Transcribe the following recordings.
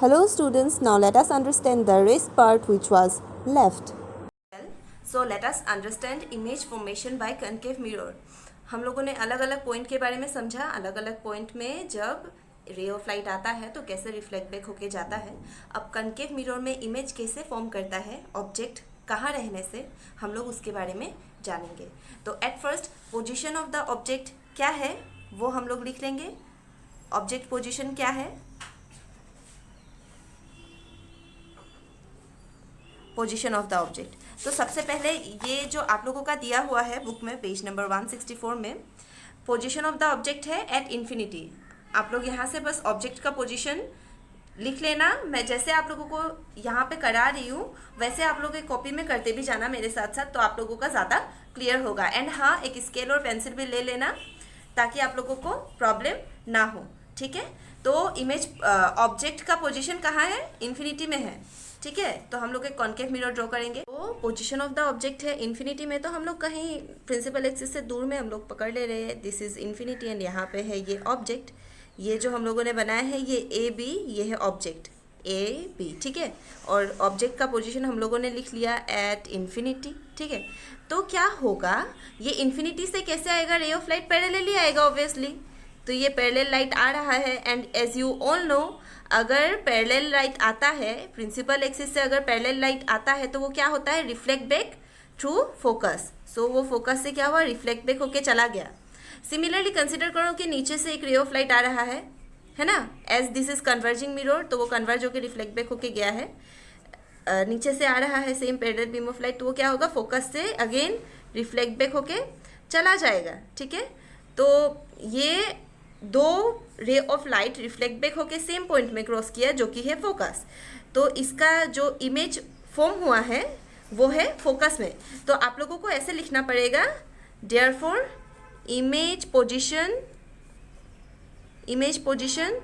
Hello students, now let us understand the rest part which was left. So let us understand image formation by concave mirror. हम लोगों ने अलग अलग point के बारे में समझा. अलग अलग पॉइंट में जब रे ऑफ लाइट आता है तो कैसे रिफ्लेक्ट बैक होके जाता है. अब कनकेव मिरर में इमेज कैसे फॉर्म करता है, ऑब्जेक्ट कहाँ रहने से, हम लोग उसके बारे में जानेंगे. तो at first position of the object क्या है वो हम लोग लिख लेंगे. ऑब्जेक्ट पोजीशन क्या है, पोजीशन ऑफ द ऑब्जेक्ट. तो सबसे पहले ये जो आप लोगों का दिया हुआ है बुक में पेज नंबर 164 में पोजीशन ऑफ द ऑब्जेक्ट है एट इन्फिनिटी. आप लोग यहाँ से बस ऑब्जेक्ट का पोजीशन लिख लेना. मैं जैसे आप लोगों को यहाँ पे करा रही हूँ वैसे आप लोग एक कॉपी में करते भी जाना मेरे साथ साथ, तो आप लोगों का ज़्यादा क्लियर होगा. एंड हाँ, एक स्केल और पेंसिल भी ले लेना ताकि आप लोगों को प्रॉब्लम ना हो. ठीक है, तो इमेज ऑब्जेक्ट का पोजीशन कहाँ है, इन्फिनिटी में है. ठीक है, तो हम लोग एक कॉन्केव मिरर ड्रॉ करेंगे. तो पोजीशन ऑफ द ऑब्जेक्ट है इन्फिनिटी में, तो हम लोग कहीं प्रिंसिपल एक्सिस से दूर में हम लोग पकड़ ले रहे हैं. दिस इज इन्फिनिटी एंड यहाँ पे है ये ऑब्जेक्ट. ये जो हम लोगों ने बनाया है ये ए बी, ये है ऑब्जेक्ट ए बी. ठीक है, और ऑब्जेक्ट का पोजीशन हम लोगों ने लिख लिया एट इन्फिनिटी. ठीक है, तो क्या होगा, ये इन्फिनिटी से कैसे आएगा, रे ऑफ लाइट पैरेलली आएगा ऑब्वियसली. तो ये पैरेलल लाइट आ रहा है and as you all know, अगर पैरेलल लाइट आता है प्रिंसिपल एक्सिस से, अगर पैरेलल लाइट आता है तो वो क्या होता है, रिफ्लेक्ट बैक थ्रू फोकस. सो वो फोकस से क्या हुआ, रिफ्लेक्ट बैक होके चला गया. सिमिलरली कंसिडर करो कि नीचे से एक रे ऑफ लाइट आ रहा है ना. As this is converging mirror, तो वो कन्वर्ज होकर रिफ्लेक्ट बैक होके गया है. नीचे से आ रहा है same parallel beam of light, तो वो क्या होगा, फोकस से अगेन रिफ्लेक्ट बैक होके चला जाएगा. ठीक है, तो ये दो रे ऑफ लाइट रिफ्लेक्ट बैक होके सेम पॉइंट में क्रॉस किया जो कि है फोकस. तो इसका जो इमेज फॉर्म हुआ है वो है फोकस में. तो आप लोगों को ऐसे लिखना पड़ेगा, therefore image position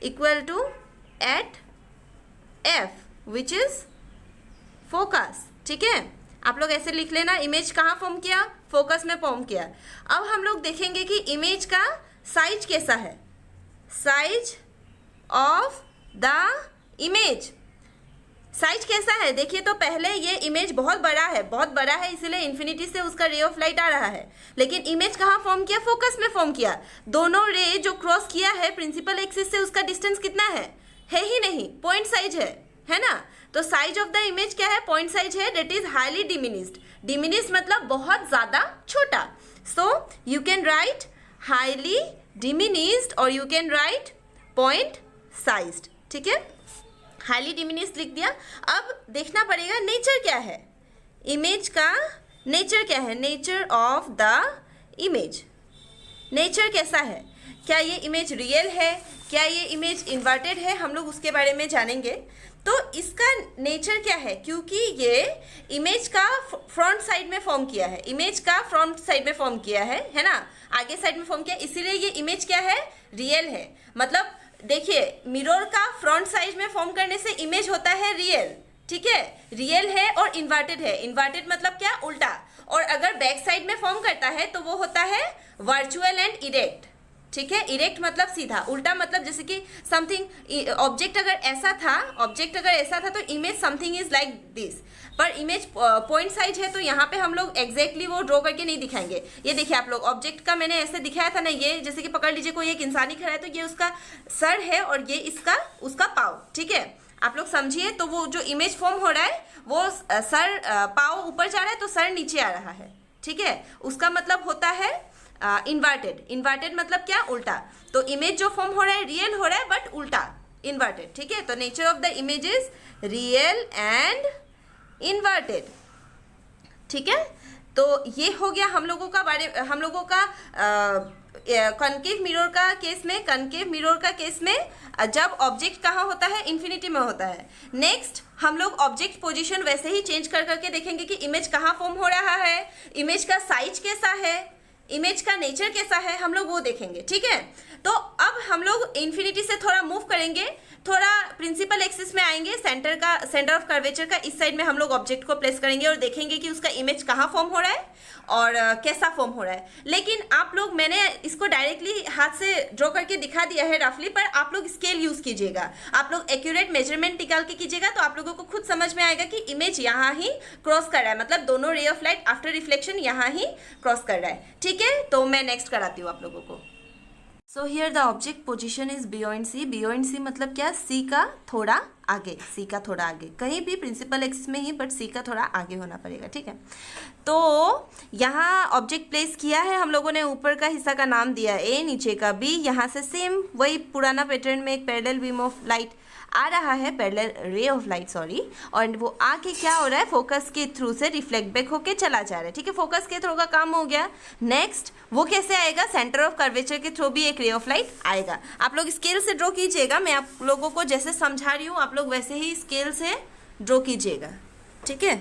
equal to at F which is focus. ठीक है, आप लोग ऐसे लिख लेना. इमेज कहाँ फॉर्म किया, फोकस में फॉर्म किया. अब हम लोग देखेंगे कि इमेज का साइज कैसा है. Size of the image, size कैसा है देखिए. तो पहले ये इमेज बहुत बड़ा है इसीलिए इन्फिनिटी से उसका रे ऑफ लाइट आ रहा है. लेकिन इमेज कहाँ फॉर्म किया, फोकस में फॉर्म किया. दोनों रे जो क्रॉस किया है प्रिंसिपल एक्सिस से उसका डिस्टेंस कितना है ही नहीं, पॉइंट साइज है ना. तो साइज ऑफ द इमेज क्या है, पॉइंट साइज है, that is highly diminished. Diminished मतलब बहुत ज्यादा छोटा. So you can write highly diminished और you can write point sized. ठीक है, हाईली डिमिनिस्ड लिख दिया. अब देखना पड़ेगा नेचर क्या है, इमेज का नेचर क्या है, nature of the image. Nature कैसा है, क्या ये इमेज रियल है, क्या ये इमेज इन्वर्टेड है, हम लोग उसके बारे में जानेंगे. तो इसका नेचर क्या है, क्योंकि ये इमेज का फ्रंट साइड में फॉर्म किया है, इमेज का फ्रंट साइड में फॉर्म किया है ना, आगे साइड में फॉर्म किया, इसीलिए ये इमेज क्या है, रियल है. मतलब देखिए, मिरर का फ्रंट साइड में फॉर्म करने से इमेज होता है रियल. ठीक है, रियल है और इन्वर्टेड है. इन्वर्टेड मतलब क्या, उल्टा. और अगर बैक साइड में फॉर्म करता है तो वो होता है वर्चुअल एंड इरेक्ट. ठीक है, इरेक्ट मतलब सीधा, उल्टा मतलब जैसे कि समथिंग ऑब्जेक्ट अगर ऐसा था तो image something is like this. पर इमेज पॉइंट साइज है तो यहाँ पे हम लोग एग्जैक्टली वो ड्रॉ करके नहीं दिखाएंगे. ये देखिए आप लोग, ऑब्जेक्ट का मैंने ऐसे दिखाया था ना, ये जैसे कि पकड़ लीजिए कोई एक इंसानी खड़ा है तो ये उसका सर है और ये उसका पाँव. ठीक है, आप लोग समझिए. तो वो जो इमेज फॉर्म हो रहा है वो सर पाँव ऊपर जा रहा है तो सर नीचे आ रहा है. ठीक है, उसका मतलब होता है इन्वर्टेड मतलब क्या, उल्टा. तो इमेज जो फॉर्म हो रहा है रियल हो रहा है बट उल्टा, इन्वर्टेड. ठीक है, तो nature of the image is real and inverted. ठीक है, तो ये हो गया हम लोगों का कनकेव मिरर का केस में जब ऑब्जेक्ट कहाँ होता है, इन्फिनिटी में होता है. नेक्स्ट हम लोग ऑब्जेक्ट पोजीशन वैसे ही चेंज करके देखेंगे कि इमेज कहाँ फॉर्म हो रहा है, इमेज का साइज कैसा है, इमेज का नेचर कैसा है, हम लोग वो देखेंगे. ठीक है, तो अब हम लोग इन्फिनिटी से थोड़ा मूव करेंगे थोड़ा प्रिंसिपल एक्सिस में आएंगे, सेंटर ऑफ कर्वेचर का इस साइड में हम लोग ऑब्जेक्ट को प्लेस करेंगे और देखेंगे कि उसका इमेज कहाँ फॉर्म हो रहा है और कैसा फॉर्म हो रहा है। लेकिन आप लोग, मैंने इसको डायरेक्टली हाथ से ड्रॉ करके दिखा दिया है रफली, पर आप लोग स्केल यूज कीजिएगा, आप लोग एक्यूरेट मेजरमेंट निकाल के कीजिएगा, तो आप लोगों को खुद समझ में आएगा कि इमेज यहाँ ही क्रॉस कर रहा है, मतलब दोनों रे ऑफ लाइट आफ्टर रिफ्लेक्शन यहाँ ही क्रॉस कर रहा है। ठीक है, तो मैं नेक्स्ट कराती हूँ आप लोगों को। So here the object position is beyond C. Beyond C मतलब क्या? सी का थोड़ा आगे, सी का थोड़ा आगे, कहीं भी प्रिंसिपल एक्सिस में ही, बट सी का थोड़ा आगे होना पड़ेगा। ठीक है, तो यहाँ ऑब्जेक्ट प्लेस किया है हम लोगों ने, ऊपर का हिस्सा का नाम दिया ए, नीचे का बी, यहाँ से सेम वही पुराना पैटर्न में एक पैरेलल बीम ऑफ लाइट आ रहा है, पैरेलल रे ऑफ लाइट सॉरी, और वो आके क्या हो रहा है, फोकस के थ्रू से रिफ्लेक्ट बैक होके चला जा रहा है। ठीक है, फोकस के थ्रू का काम हो गया। नेक्स्ट वो कैसे आएगा? सेंटर ऑफ कर्वेचर के थ्रू भी एक रे ऑफ लाइट आएगा। आप लोग स्केल से ड्रॉ कीजिएगा, मैं आप लोगों को जैसे समझा रही हूँ आप लोग वैसे ही स्केल से ड्रॉ कीजिएगा। ठीक है,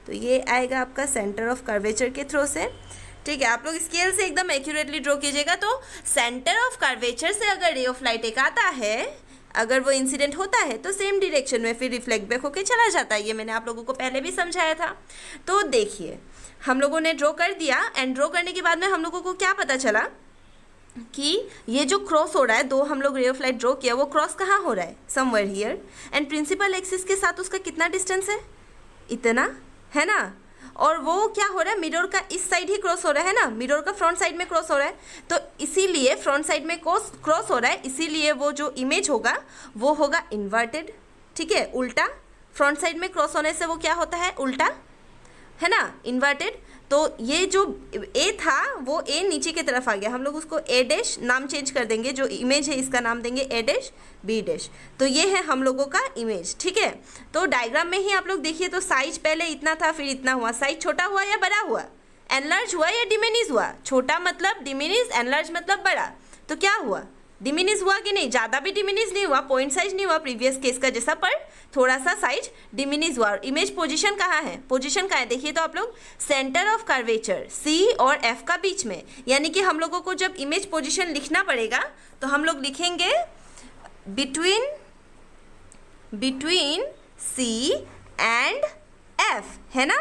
तो ये आएगा आपका सेंटर ऑफ कर्वेचर के थ्रू से। ठीक है, आप लोग स्केल से एकदम एक्यूरेटली ड्रॉ कीजिएगा। तो सेंटर ऑफ कर्वेचर से अगर रे ऑफ लाइट एक आता है, अगर वो इंसिडेंट होता है तो सेम डायरेक्शन में फिर रिफ्लेक्ट बैक होके चला जाता है। ये मैंने आप लोगों को पहले भी समझाया था। तो देखिए, हम लोगों ने ड्रॉ कर दिया, एंड ड्रॉ करने के बाद में हम लोगों को क्या पता चला कि ये जो क्रॉस हो रहा है, दो हम लोग रे ऑफ लाइट ड्रॉ किया, वो क्रॉस कहाँ हो रहा है? Somewhere here, and principal axis के साथ उसका कितना डिस्टेंस है? इतना है ना। और वो क्या हो रहा है, मिरर का इस साइड ही क्रॉस हो रहा है ना, मिरर का फ्रंट साइड में क्रॉस हो रहा है, तो इसीलिए फ्रंट साइड में क्रॉस हो रहा है, इसीलिए वो जो इमेज होगा वो होगा इन्वर्टेड। ठीक है, उल्टा, फ्रंट साइड में क्रॉस होने से वो क्या होता है? उल्टा, है ना, इन्वर्टेड। तो ये जो ए था वो ए नीचे की तरफ आ गया, हम लोग उसको ए डैश नाम चेंज कर देंगे, जो इमेज है इसका नाम देंगे ए डैश बी डैश। तो ये है हम लोगों का इमेज। ठीक है, तो डायग्राम में ही आप लोग देखिए, तो साइज पहले इतना था, फिर इतना हुआ, साइज छोटा हुआ या बड़ा हुआ? एनलार्ज हुआ या डिमिनिश हुआ? छोटा मतलब डिमिनिश, एनलार्ज मतलब बड़ा। तो क्या हुआ? डिमिनिश हुआ कि नहीं? ज़्यादा भी डिमिनिश नहीं हुआ, पॉइंट साइज नहीं हुआ प्रीवियस केस का जैसा, पर थोड़ा सा साइज डिमिनिश हुआ। इमेज पोजीशन कहाँ है? पोजीशन कहाँ है देखिए, तो आप लोग सेंटर ऑफ कर्वेचर सी और एफ का बीच में, यानी कि हम लोगों को जब इमेज पोजीशन लिखना पड़ेगा तो हम लोग लिखेंगे बिटवीन सी एंड एफ, है ना।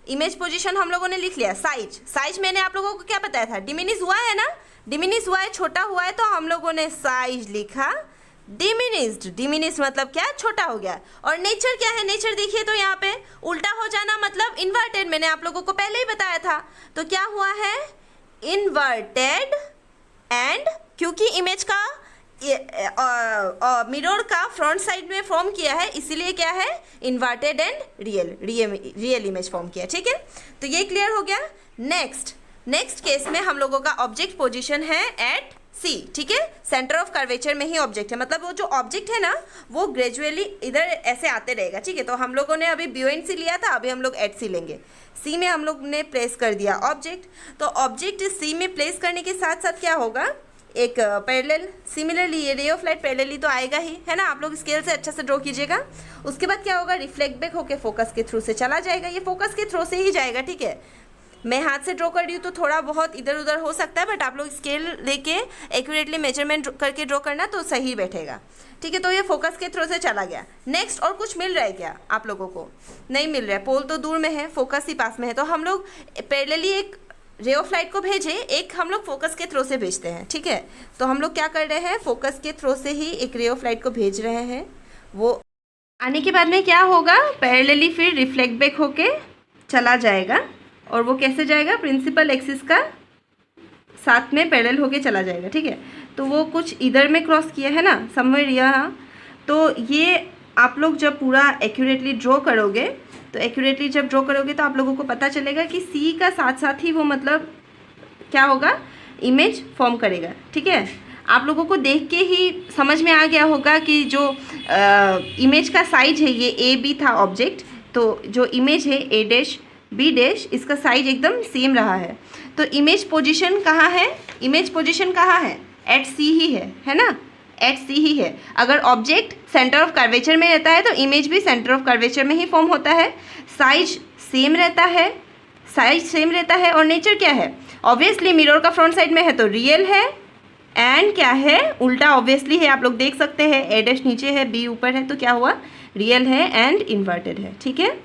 इमेज पोजीशन हम लोगों ने लिख लिया। साइज मैंने आप लोगों को क्या बताया था? डिमिनिश हुआ है ना, डिमिनिश हुआ है, छोटा हुआ है, तो हम लोगों ने साइज लिखा डिमिनिश्ड। डिमिनिश मतलब क्या? छोटा हो गया। और नेचर क्या है? नेचर देखिए, तो यहाँ पे उल्टा हो जाना मतलब इन्वर्टेड, मैंने आप लोगों को पहले ही बताया था। तो क्या हुआ है? इन्वर्टेड, एंड क्योंकि इमेज का मिरर का फ्रंट साइड में फॉर्म किया है, इसीलिए क्या है? Inverted and real image form किया। ठीक है, तो ये क्लियर हो गया। नेक्स्ट केस में हम लोगों का ऑब्जेक्ट पोजीशन है एट सी। ठीक है, सेंटर ऑफ कर्वेचर में ही ऑब्जेक्ट है, मतलब वो जो ऑब्जेक्ट है ना वो ग्रेजुअली इधर ऐसे आते रहेगा। ठीक है, तो हम लोगों ने अभी बियॉन्ड सी लिया था, अभी हम लोग एट सी लेंगे। सी में हम लोग ने प्लेस कर दिया ऑब्जेक्ट, तो ऑब्जेक्ट सी में प्लेस करने के साथ साथ क्या होगा? एक पैरेलल, सिमिलरली ये रे ऑफ लाइट पैरेलली तो आएगा ही, है ना। आप लोग स्केल से अच्छा से ड्रॉ कीजिएगा। उसके बाद क्या होगा? रिफ्लेक्ट बैक होकर फोकस के थ्रू से चला जाएगा। ये फोकस के थ्रू से ही जाएगा। ठीक है, मैं हाथ से ड्रॉ कर रही हूँ तो थोड़ा बहुत इधर उधर हो सकता है, बट आप लोग स्केल लेके एक्यूरेटली मेजरमेंट करके ड्रॉ करना तो सही बैठेगा। ठीक है, तो ये फोकस के थ्रू से चला गया। नेक्स्ट और कुछ मिल रहा है क्या आप लोगों को? नहीं मिल रहा है, पोल तो दूर में है, फोकस ही पास में है। तो हम लोग पैरेलली एक रे ऑफ लाइट को भेजे, एक हम लोग फोकस के थ्रू से भेजते हैं। ठीक है, तो हम लोग क्या कर रहे हैं? फोकस के थ्रू से ही एक रे ऑफ लाइट को भेज रहे हैं। वो आने के बाद में क्या होगा? पैरेलली फिर रिफ्लेक्ट बैक होके चला जाएगा, और वो कैसे जाएगा? प्रिंसिपल एक्सिस का साथ में पैरेलल होके चला जाएगा। ठीक है, तो वो कुछ इधर में क्रॉस किया है ना, समवेयर यहाँ। तो ये आप लोग जब पूरा एक्यूरेटली ड्रॉ करोगे, तो एक्यूरेटली जब ड्रॉ करोगे तो आप लोगों को पता चलेगा कि सी का साथ साथ ही वो मतलब क्या होगा? इमेज फॉर्म करेगा। ठीक है, आप लोगों को देख के ही समझ में आ गया होगा कि जो इमेज का साइज है, ये ए बी था ऑब्जेक्ट, तो जो इमेज है ए डैश बी डैश, इसका साइज एकदम सेम रहा है। तो इमेज पोजीशन कहाँ है? इमेज पोजीशन कहाँ है? एट सी ही है ना, एट सी ही है। अगर ऑब्जेक्ट सेंटर ऑफ कर्वेचर में रहता है तो इमेज भी सेंटर ऑफ कर्वेचर में ही फॉर्म होता है। साइज सेम रहता है, और नेचर क्या है? ऑब्वियसली मिरर का फ्रंट साइड में है तो रियल है, एंड क्या है, उल्टा ऑब्वियसली है, आप लोग देख सकते हैं, ए डैश नीचे है, बी ऊपर है, तो क्या हुआ, रियल है एंड इन्वर्टेड है, ठीक है,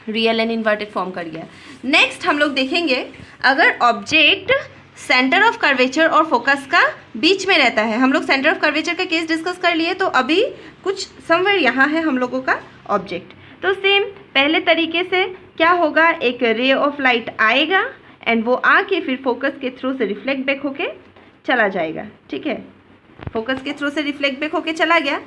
रियल एंड इन्वर्टेड फॉर्म कर गया। नेक्स्ट हम लोग देखेंगे, अगर ऑब्जेक्ट सेंटर ऑफ कर्वेचर और फोकस का बीच में रहता है, हम लोग सेंटर ऑफ कर्वेचर का केस डिस्कस कर लिए, तो अभी कुछ समवेयर यहाँ है हम लोगों का ऑब्जेक्ट, तो सेम पहले तरीके से क्या होगा, एक रे ऑफ लाइट आएगा एंड वो आके फिर फोकस के थ्रू से रिफ्लेक्ट बैक होके चला जाएगा, ठीक है, फोकस के थ्रू से रिफ्लेक्ट बैक होके चला गया।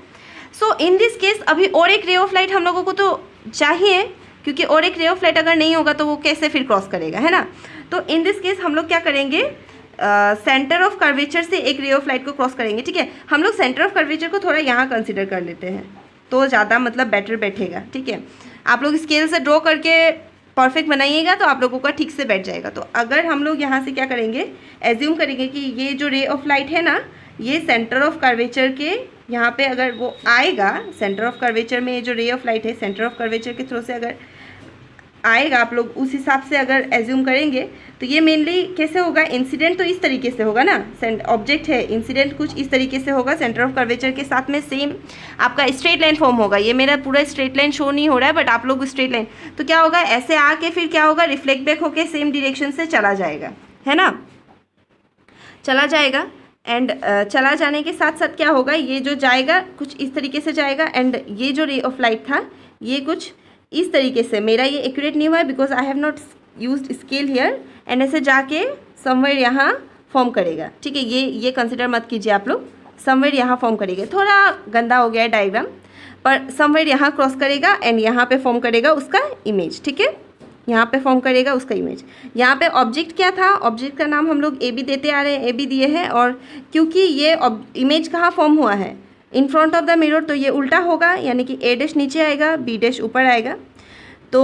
सो इन दिस केस अभी और एक रे ऑफ लाइट हम लोगों को तो चाहिए, क्योंकि और एक रे ऑफ लाइट अगर नहीं होगा तो वो कैसे फिर क्रॉस करेगा, है ना। तो इन दिस केस हम लोग क्या करेंगे, सेंटर ऑफ कर्वेचर से एक रे ऑफ लाइट को क्रॉस करेंगे, ठीक है। हम लोग सेंटर ऑफ कर्वेचर को थोड़ा यहाँ कंसिडर कर लेते हैं, तो ज़्यादा मतलब बेटर बैठेगा, ठीक है। आप लोग स्केल से ड्रॉ करके परफेक्ट बनाइएगा तो आप लोगों का ठीक से बैठ जाएगा। तो अगर हम लोग यहाँ से क्या करेंगे, एज्यूम करेंगे कि ये जो रे ऑफ लाइट है ना, ये सेंटर ऑफ कर्वेचर के यहाँ पे अगर वो आएगा, सेंटर ऑफ कर्वेचर में ये जो रे ऑफ लाइट है सेंटर ऑफ कर्वेचर के थ्रू से अगर आएगा, आप लोग उस हिसाब से अगर एज्यूम करेंगे तो ये मेनली कैसे होगा, इंसिडेंट तो इस तरीके से होगा ना, ऑब्जेक्ट है, इंसिडेंट कुछ इस तरीके से होगा, सेंटर ऑफ कर्वेचर के साथ में सेम आपका स्ट्रेट लाइन फॉर्म होगा। ये मेरा पूरा स्ट्रेट लाइन शो नहीं हो रहा है, बट आप लोग स्ट्रेट लाइन, तो क्या होगा, ऐसे आके फिर क्या होगा, रिफ्लेक्ट बैक होके सेम डायरेक्शन से चला जाएगा, है ना, चला जाएगा। एंड चला जाने के साथ साथ क्या होगा, ये जो जाएगा कुछ इस तरीके से जाएगा, एंड ये जो रे ऑफ लाइट था ये कुछ इस तरीके से, मेरा ये एक्यूरेट नहीं हुआ है because I have not used scale here, and ऐसे जाके समवेयर यहाँ फॉर्म करेगा, ठीक है। ये कंसिडर मत कीजिए आप लोग, समवेयर यहाँ फॉर्म करेगा, थोड़ा गंदा हो गया है डायग्राम, पर समवेयर यहाँ क्रॉस करेगा एंड यहाँ पे फॉर्म करेगा उसका इमेज, ठीक है, यहाँ पे फॉर्म करेगा उसका इमेज। यहाँ पे ऑब्जेक्ट क्या था, ऑब्जेक्ट का नाम हम लोग ए बी देते आ रहे हैं, ए बी दिए हैं, और क्योंकि ये इमेज कहाँ फॉर्म हुआ है, in front of the mirror, तो ये उल्टा होगा, यानी कि ए डैश नीचे आएगा, बी डैश ऊपर आएगा। तो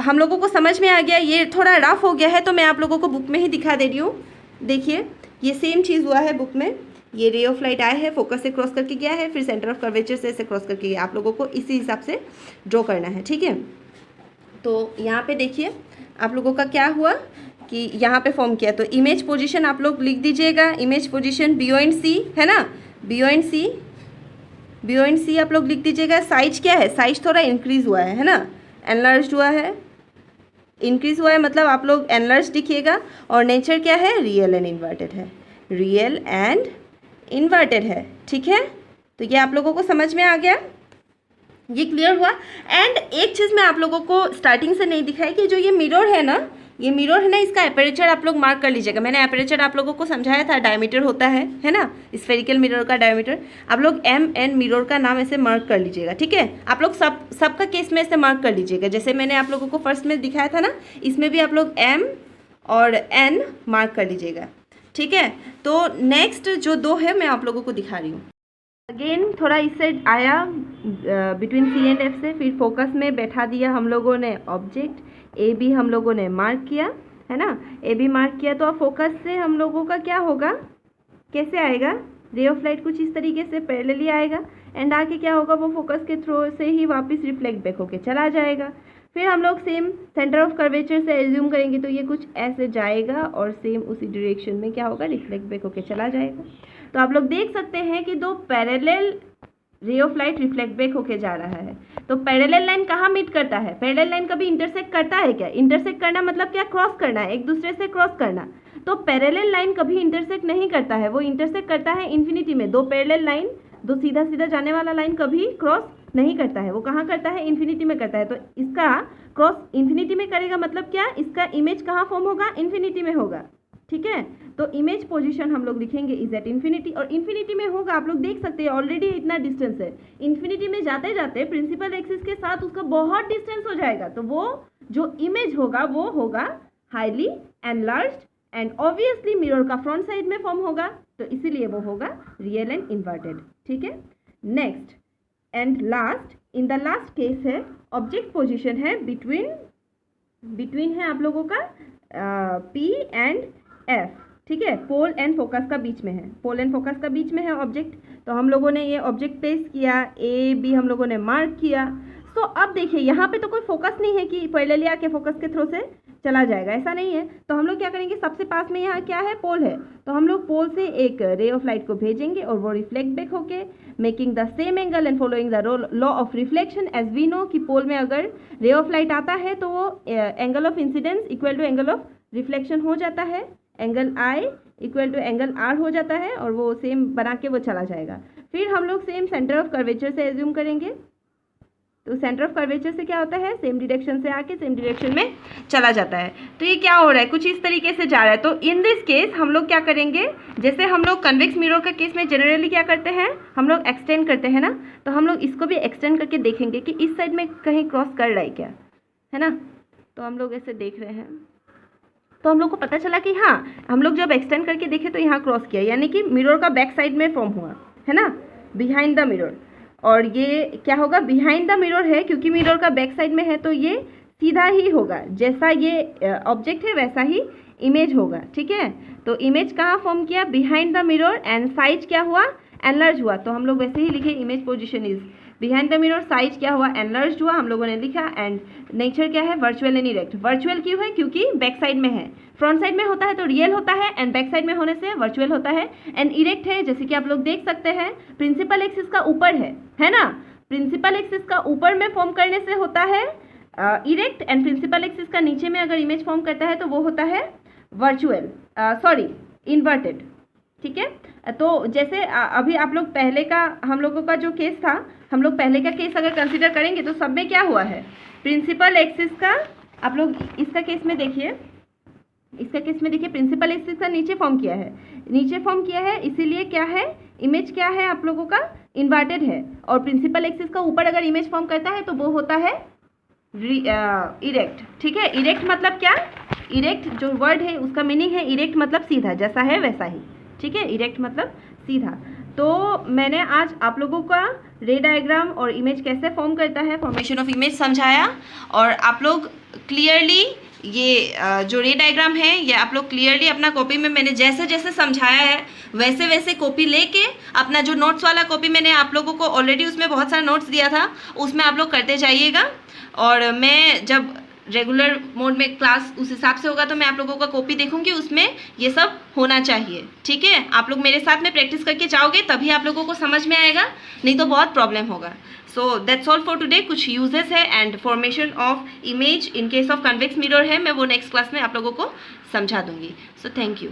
हम लोगों को समझ में आ गया, ये थोड़ा रफ हो गया है तो मैं आप लोगों को बुक में ही दिखा दे रही हूँ। देखिए ये सेम चीज़ हुआ है बुक में, ये रे ऑफ लाइट आया है, फोकस से क्रॉस करके गया है, फिर सेंटर ऑफ कर्वेचर से ऐसे क्रॉस करके गया, आप लोगों को इसी हिसाब से ड्रॉ करना है, ठीक है। तो यहाँ पे देखिए आप लोगों का क्या हुआ कि यहाँ पे फॉर्म किया, तो इमेज पोजीशन आप लोग लिख दीजिएगा, image position B O and C है ना, बी ओ एंड सी आप लोग लिख दीजिएगा। साइज क्या है, साइज थोड़ा इंक्रीज हुआ है ना, एनलार्ज हुआ है, इंक्रीज हुआ है, मतलब आप लोग एनलार्ज लिखिएगा। और नेचर क्या है, रियल एंड इन्वर्टेड है, रियल एंड इन्वर्टेड है, ठीक है। तो ये आप लोगों को समझ में आ गया, ये क्लियर हुआ। एंड एक चीज़ मैं आप लोगों को स्टार्टिंग से नहीं दिखाई कि जो ये मिरर है ना, ये मिरर है ना, इसका एपरेचर आप लोग मार्क कर लीजिएगा। मैंने एपरेचर आप लोगों को समझाया था, डायमीटर होता है ना, स्फेरिकल मिरर का डायमीटर। आप लोग एम एन मिरर का नाम ऐसे मार्क कर लीजिएगा, ठीक है। आप लोग सबका केस में ऐसे मार्क कर लीजिएगा, जैसे मैंने आप लोगों को फर्स्ट में दिखाया था ना, इसमें भी आप लोग एम और एन मार्क कर लीजिएगा, ठीक है। तो नेक्स्ट जो दो है मैं आप लोगों को दिखा रही हूँ। अगेन थोड़ा इस साइड आया बिटवीन सी एंड एफ से, फिर फोकस में बैठा दिया हम लोगों ने ऑब्जेक्ट, ए बी हम लोगों ने मार्क किया, है ना, ए बी मार्क किया। तो अब फोकस से हम लोगों का क्या होगा, कैसे आएगा, रे ऑफ लाइट कुछ इस तरीके से पैरेलली आएगा, एंड आके क्या होगा, वो फोकस के थ्रू से ही वापस रिफ्लेक्ट बैक होके चला जाएगा। फिर हम लोग सेम सेंटर ऑफ कर्वेचर से एज्यूम करेंगे, तो ये कुछ ऐसे जाएगा और सेम उसी डायरेक्शन में क्या होगा, रिफ्लेक्ट बैक होके चला जाएगा। तो आप लोग देख सकते हैं कि दो पैरेलल रे ऑफ लाइट रिफ्लेक्ट बैक होके जा रहा है। तो पैरेलल लाइन कहाँ मीट करता है, पैरेलल लाइन कभी इंटरसेक्ट करता है क्या, इंटरसेक्ट करना मतलब क्या, क्रॉस करना है, एक दूसरे से क्रॉस करना। तो पैरेलल लाइन कभी इंटरसेक्ट नहीं करता है, वो इंटरसेक्ट करता है इन्फिनिटी में। दो पैरेलल लाइन, दो सीधा सीधा जाने वाला लाइन कभी क्रॉस नहीं करता है, वो कहाँ करता है, इन्फिनिटी में करता है। तो इसका क्रॉस इन्फिनिटी में करेगा मतलब क्या, इसका इमेज कहाँ फॉर्म होगा, इन्फिनिटी में होगा, ठीक है। तो इमेज पोजीशन हम लोग लिखेंगे इज एट इन्फिनिटी, और इन्फिनिटी में होगा, आप लोग देख सकते हैं ऑलरेडी इतना डिस्टेंस है। इन्फिनिटी में जाते जाते प्रिंसिपल एक्सिस के साथ उसका बहुत डिस्टेंस हो जाएगा, तो वो जो इमेज होगा वो होगा highly enlarged and obviously mirror का फ्रंट साइड में फॉर्म होगा, तो इसीलिए वो होगा रियल एंड इन्वर्टेड, ठीक है। Next and last, in the last case है ऑब्जेक्ट पोजीशन है बिटवीन है आप लोगों का पी एंड एफ, ठीक है, पोल एंड फोकस का बीच में है, पोल एंड फोकस का बीच में है ऑब्जेक्ट। तो हम लोगों ने ये ऑब्जेक्ट प्लेस किया, ए बी हम लोगों ने मार्क किया। तो अब देखिए यहाँ पे तो कोई फोकस नहीं है कि पैरेलली आके फोकस के थ्रू से चला जाएगा, ऐसा नहीं है। तो हम लोग क्या करेंगे, सबसे पास में यहाँ क्या है, पोल है, तो हम लोग पोल से एक रे ऑफ लाइट को भेजेंगे और वो रिफ्लेक्ट बैक होके making the same angle and following the law of reflection. As we know कि पोल में अगर रे ऑफ लाइट आता है तो वो angle of incidence equal to angle of reflection हो जाता है, angle I equal to angle R हो जाता है और वो सेम बना के वो चला जाएगा। फिर हम लोग सेम सेंटर ऑफ कर्वेचर से एज्यूम करेंगे, तो सेंटर ऑफ कर्वेचर से क्या होता है, सेम डायरेक्शन से आके सेम डायरेक्शन में चला जाता है। तो ये क्या हो रहा है, कुछ इस तरीके से जा रहा है। तो इन दिस केस हम लोग क्या करेंगे, जैसे हम लोग कन्वेक्स मिरर का केस में जनरली क्या करते हैं, हम लोग एक्सटेंड करते हैं ना, तो हम लोग इसको भी एक्सटेंड करके देखेंगे कि इस साइड में कहीं क्रॉस कर रहा है क्या, है ना। तो हम लोग ऐसे देख रहे हैं, तो हम लोग को पता चला कि हाँ, हम लोग जब एक्सटेंड करके देखे तो यहाँ क्रॉस किया, यानी कि मिरर का बैक साइड में फॉर्म हुआ, है ना, बिहाइंड द मिरर। और ये क्या होगा, बिहाइंड द मिरर है, क्योंकि मिरर का बैक साइड में है तो ये सीधा ही होगा, जैसा ये ऑब्जेक्ट है वैसा ही इमेज होगा, ठीक है। तो इमेज कहाँ फॉर्म किया, behind the mirror, and size क्या हुआ, एनलार्ज हुआ। तो हम लोग वैसे ही लिखे, image position is behind the mirror, size क्या हुआ, एनलार्ज हुआ, हम लोगों ने लिखा। एंड नेचर क्या है, वर्चुअल एंड इरेक्ट। वर्चुअल क्यों है, क्योंकि बैक साइड में है, फ्रंट साइड में होता है तो रियल होता है, एंड बैक साइड में होने से वर्चुअल होता है। एंड इरेक्ट है, जैसे कि आप लोग देख सकते हैं, प्रिंसिपल एक्सिस का ऊपर है ना, प्रिंसिपल एक्सिस का ऊपर में फॉर्म करने से होता है इरेक्ट, एंड प्रिंसिपल एक्सिस का नीचे में अगर इमेज फॉर्म करता है तो वो होता है वर्चुअल, सॉरी इन्वर्टेड, ठीक है। तो जैसे अभी आप लोग पहले का, हम लोगों का जो केस था, हम लोग पहले का केस अगर कंसीडर करेंगे तो सब में क्या हुआ है, प्रिंसिपल एक्सिस का, आप लोग इसका केस में देखिए, इसका केस में देखिए, प्रिंसिपल एक्सिस का नीचे फॉर्म किया है, नीचे फॉर्म किया है, इसीलिए क्या है, इमेज क्या है आप लोगों का, इन्वर्टेड है। और प्रिंसिपल एक्सिस का ऊपर अगर इमेज फॉर्म करता है तो वो होता है इरेक्ट, ठीक है। इरेक्ट मतलब क्या, इरेक्ट जो वर्ड है उसका मीनिंग है इरेक्ट मतलब सीधा, जैसा है वैसा ही, ठीक है, इरेक्ट मतलब सीधा। तो मैंने आज आप लोगों का रे डायग्राम और इमेज कैसे फॉर्म करता है, फॉर्मेशन ऑफ इमेज समझाया, और आप लोग क्लियरली ये जो रे डायग्राम है ये आप लोग क्लियरली अपना कॉपी में मैंने जैसे जैसे समझाया है वैसे वैसे कॉपी लेके, अपना जो नोट्स वाला कॉपी मैंने आप लोगों को ऑलरेडी उसमें बहुत सारा नोट्स दिया था, उसमें आप लोग करते जाइएगा। और मैं जब रेगुलर मोड में क्लास उस हिसाब से होगा तो मैं आप लोगों का कॉपी देखूंगी, उसमें ये सब होना चाहिए, ठीक है। आप लोग मेरे साथ में प्रैक्टिस करके जाओगे तभी आप लोगों को समझ में आएगा, नहीं तो बहुत प्रॉब्लम होगा। So that's all for today. कुछ यूजेस है and formation of image in case of convex mirror है, मैं वो नेक्स्ट क्लास में आप लोगों को समझा दूंगी। So thank you.